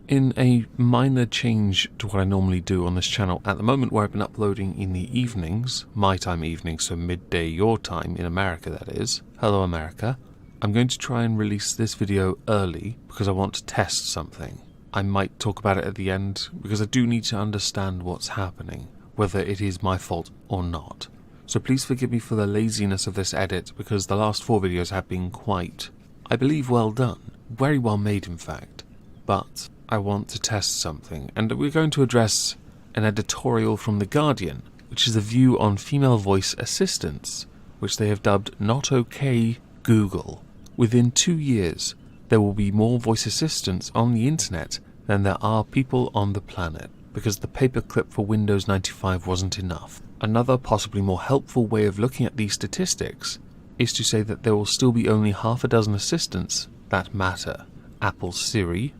In a minor change to what I normally do on this channel at the moment, where I've been uploading in the evenings, my time evenings, so midday your time in America that is, hello America, I'm going to try and release this video early because I want to test something. I might talk about it at the end because I do need to understand what's happening, whether it is my fault or not. So please forgive me for the laziness of this edit because the last 4 videos have been quite, I believe, well done. Very well made in fact. But I want to test something, and we're going to address an editorial from The Guardian, which is a view on female voice assistants, which they have dubbed Not OK Google. Within 2 years, there will be more voice assistants on the internet than there are people on the planet, because the paperclip for Windows 95 wasn't enough. Another possibly more helpful way of looking at these statistics is to say that there will still be only half a dozen assistants that matter. Apple's Siri,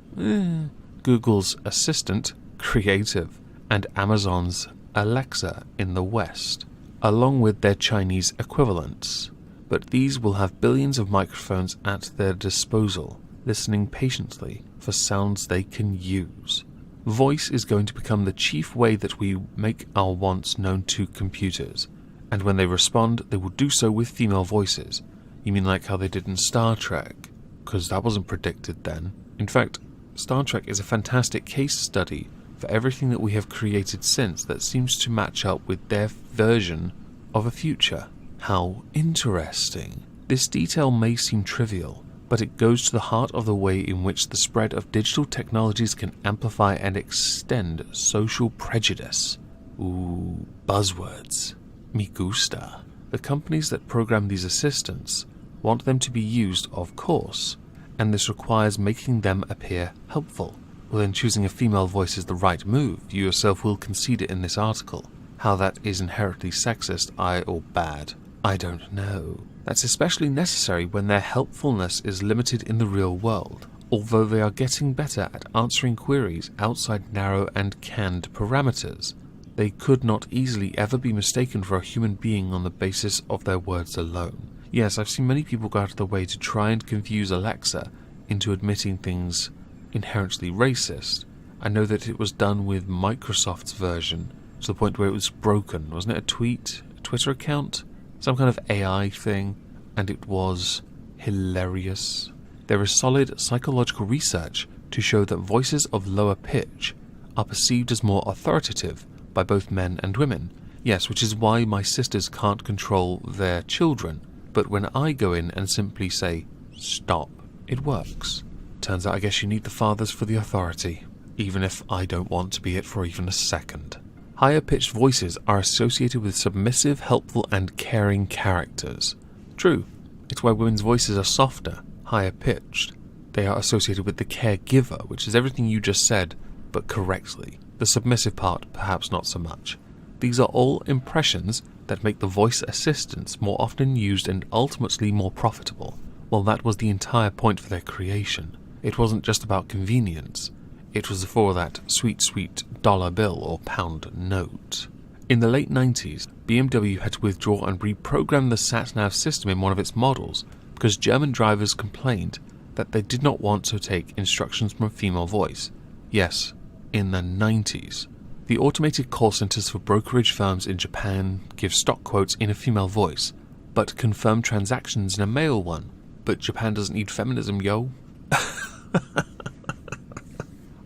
Google's Assistant, Creative, and Amazon's Alexa in the West, along with their Chinese equivalents. But these will have billions of microphones at their disposal, listening patiently for sounds they can use. Voice is going to become the chief way that we make our wants known to computers, and when they respond, they will do so with female voices. You mean like how they did in Star Trek? Because that wasn't predicted then. In fact, Star Trek is a fantastic case study for everything that we have created since that seems to match up with their version of a future. How interesting. This detail may seem trivial, but it goes to the heart of the way in which the spread of digital technologies can amplify and extend social prejudice. Ooh, buzzwords. Me gusta. The companies that program these assistants want them to be used, of course, and this requires making them appear helpful. Well, then choosing a female voice is the right move. You yourself will concede it in this article. How that is inherently sexist, or bad, I don't know. That's especially necessary when their helpfulness is limited in the real world, although they are getting better at answering queries outside narrow and canned parameters. They could not easily ever be mistaken for a human being on the basis of their words alone. Yes, I've seen many people go out of their way to try and confuse Alexa into admitting things inherently racist. I know that it was done with Microsoft's version, to the point where it was broken. Wasn't it a Twitter account? Some kind of AI thing, and it was hilarious. There is solid psychological research to show that voices of lower pitch are perceived as more authoritative by both men and women. Yes, which is why my sisters can't control their children, but when I go in and simply say, stop, it works. Turns out I guess you need the fathers for the authority, even if I don't want to be it for even a second. Higher-pitched voices are associated with submissive, helpful, and caring characters. True, it's why women's voices are softer, higher-pitched. They are associated with the caregiver, which is everything you just said, but correctly. The submissive part, perhaps not so much. These are all impressions that make the voice assistants more often used and ultimately more profitable. Well, that was the entire point for their creation. It wasn't just about convenience. It was for that sweet, sweet dollar bill or pound note. In the late 90s, BMW had to withdraw and reprogram the sat-nav system in one of its models because German drivers complained that they did not want to take instructions from a female voice. Yes, in the 90s. The automated call centers for brokerage firms in Japan give stock quotes in a female voice, but confirm transactions in a male one. But Japan doesn't need feminism, yo.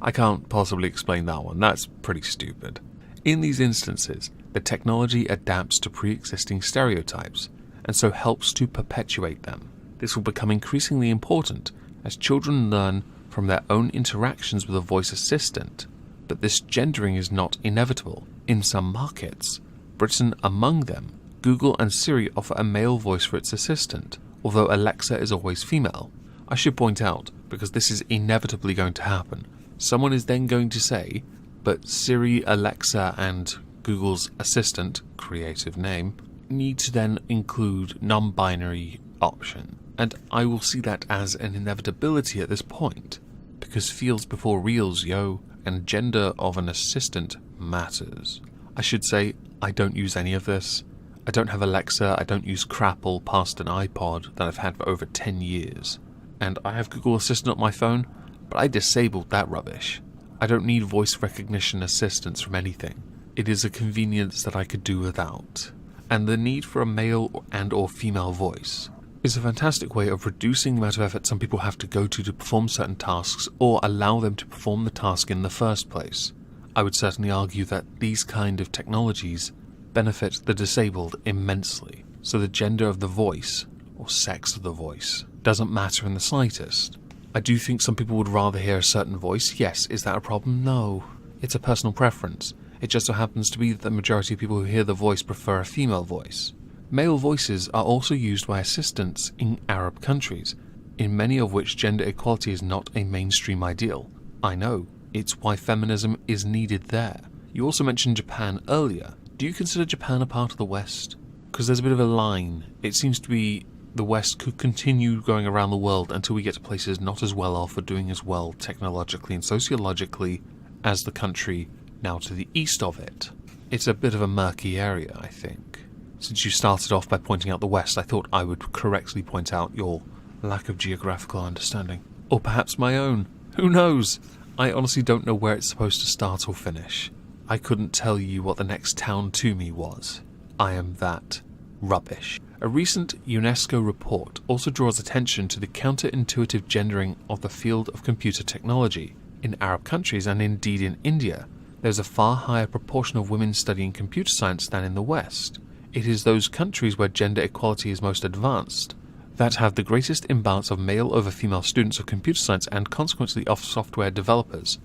I can't possibly explain that one. That's pretty stupid. In these instances, the technology adapts to pre-existing stereotypes, and so helps to perpetuate them. This will become increasingly important as children learn from their own interactions with a voice assistant. But this gendering is not inevitable. In some markets, Britain among them, Google and Siri offer a male voice for its assistant, although Alexa is always female. I should point out, because this is inevitably going to happen, someone is then going to say, but Siri, Alexa, and Google's assistant, creative name, need to then include non-binary option. And I will see that as an inevitability at this point, because feels before reals, yo, and gender of an assistant matters. I should say, I don't use any of this. I don't have Alexa, I don't use Crapple past an iPod that I've had for over 10 years. And I have Google Assistant on my phone, but I disabled that rubbish. I don't need voice recognition assistance from anything. It is a convenience that I could do without. And the need for a male and or female voice is a fantastic way of reducing the amount of effort some people have to go to perform certain tasks or allow them to perform the task in the first place. I would certainly argue that these kind of technologies benefit the disabled immensely, so the gender of the voice, or sex of the voice, doesn't matter in the slightest. I do think some people would rather hear a certain voice. Yes, is that a problem? No. It's a personal preference. It just so happens to be that the majority of people who hear the voice prefer a female voice. Male voices are also used by assistants in Arab countries, in many of which gender equality is not a mainstream ideal. I know, it's why feminism is needed there. You also mentioned Japan earlier. Do you consider Japan a part of the West? Because there's a bit of a line. It seems to be the West could continue going around the world until we get to places not as well off or doing as well technologically and sociologically as the country now to the east of it. It's a bit of a murky area, I think. Since you started off by pointing out the West, I thought I would correctly point out your lack of geographical understanding. Or perhaps my own. Who knows? I honestly don't know where it's supposed to start or finish. I couldn't tell you what the next town to me was. I am that rubbish. A recent UNESCO report also draws attention to the counterintuitive gendering of the field of computer technology. In Arab countries, and indeed in India, there's a far higher proportion of women studying computer science than in the West. It is those countries where gender equality is most advanced that have the greatest imbalance of male over female students of computer science and consequently of software developers.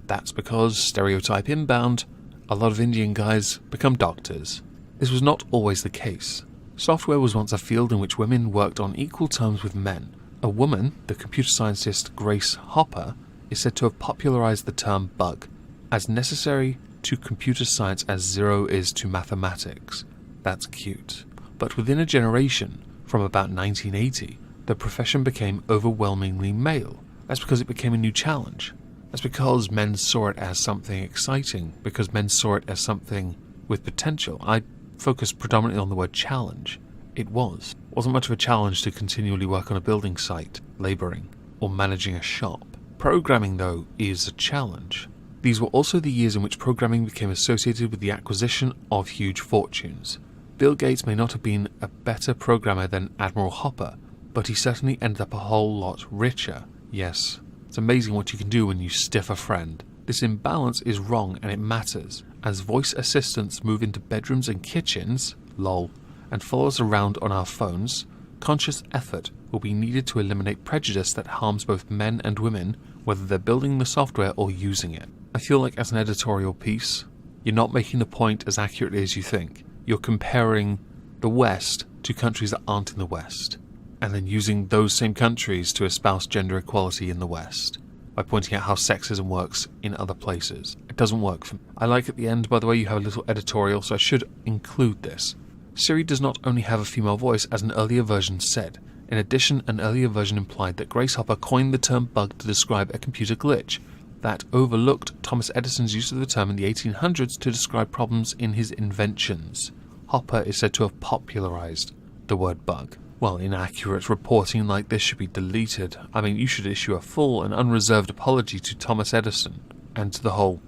That's because, stereotype inbound, a lot of Indian guys become doctors. This was not always the case. Software was once a field in which women worked on equal terms with men. A woman, the computer scientist Grace Hopper, is said to have popularized the term bug, as necessary to computer science as zero is to mathematics. That's cute. But within a generation, from about 1980, the profession became overwhelmingly male. That's because it became a new challenge. That's because men saw it as something exciting, because men saw it as something with potential. I focused predominantly on the word challenge. It wasn't much of a challenge to continually work on a building site, labouring, or managing a shop. Programming, though, is a challenge. These were also the years in which programming became associated with the acquisition of huge fortunes. Bill Gates may not have been a better programmer than Admiral Hopper, but he certainly ended up a whole lot richer. Yes, it's amazing what you can do when you stiff a friend. This imbalance is wrong and it matters. As voice assistants move into bedrooms and kitchens, lol, and follow us around on our phones, conscious effort will be needed to eliminate prejudice that harms both men and women, whether they're building the software or using it. I feel like as an editorial piece, you're not making the point as accurately as you think. You're comparing the West to countries that aren't in the West, and then using those same countries to espouse gender equality in the West, by pointing out how sexism works in other places. It doesn't work for me. I like at the end, by the way, you have a little editorial, so I should include this. Siri does not only have a female voice, as an earlier version said. In addition, an earlier version implied that Grace Hopper coined the term bug to describe a computer glitch that overlooked Thomas Edison's use of the term in the 1800s to describe problems in his inventions. Hopper is said to have popularized the word bug. Well, inaccurate reporting like this should be deleted. I mean, you should issue a full and unreserved apology to Thomas Edison and to the whole,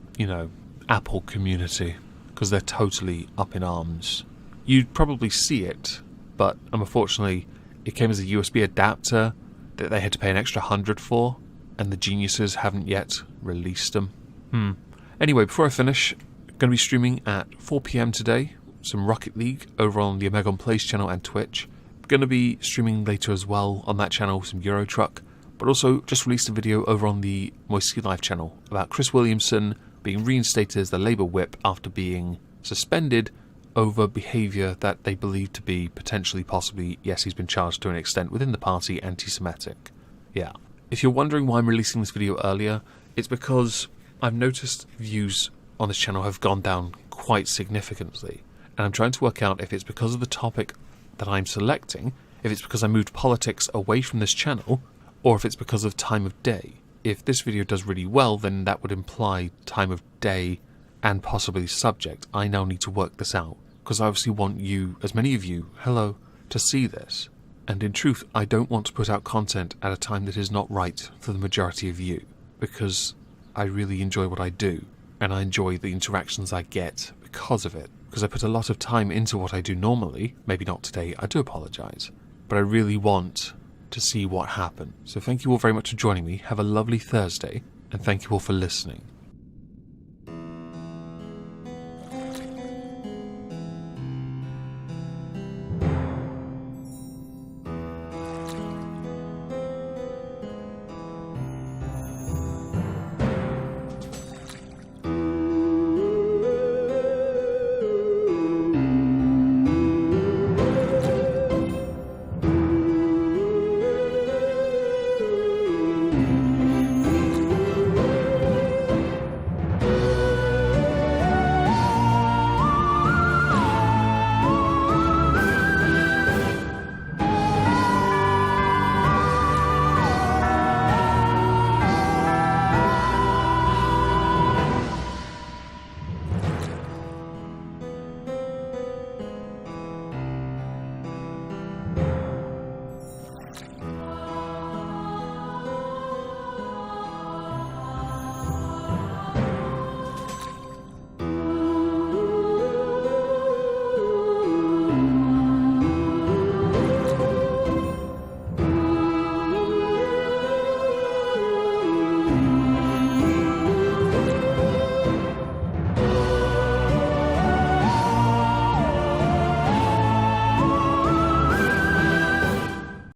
Apple community, because they're totally up in arms. You'd probably see it, but unfortunately, it came as a USB adapter that they had to pay an extra $100 for, and the geniuses haven't yet released them. Anyway, before I finish, I'm going to be streaming at 4 PM today, some Rocket League over on the Omegon Plays channel and Twitch. I'm going to be streaming later as well on that channel, some Euro Truck, but also just released a video over on the Moisty Live channel about Chris Williamson being reinstated as the Labour whip after being suspended over behaviour that they believe to be potentially, possibly, yes, he's been charged to an extent within the party, anti-Semitic. Yeah. If you're wondering why I'm releasing this video earlier, it's because I've noticed views on this channel have gone down quite significantly, and I'm trying to work out if it's because of the topic that I'm selecting, if it's because I moved politics away from this channel, or if it's because of time of day. If this video does really well, then that would imply time of day and possibly subject. I now need to work this out, because I obviously want you, as many of you, hello, to see this. And in truth, I don't want to put out content at a time that is not right for the majority of you, because I really enjoy what I do, and I enjoy the interactions I get because of it, because I put a lot of time into what I do normally. Maybe not today, I do apologise, but I really want to see what happens. So thank you all very much for joining me, have a lovely Thursday, and thank you all for listening.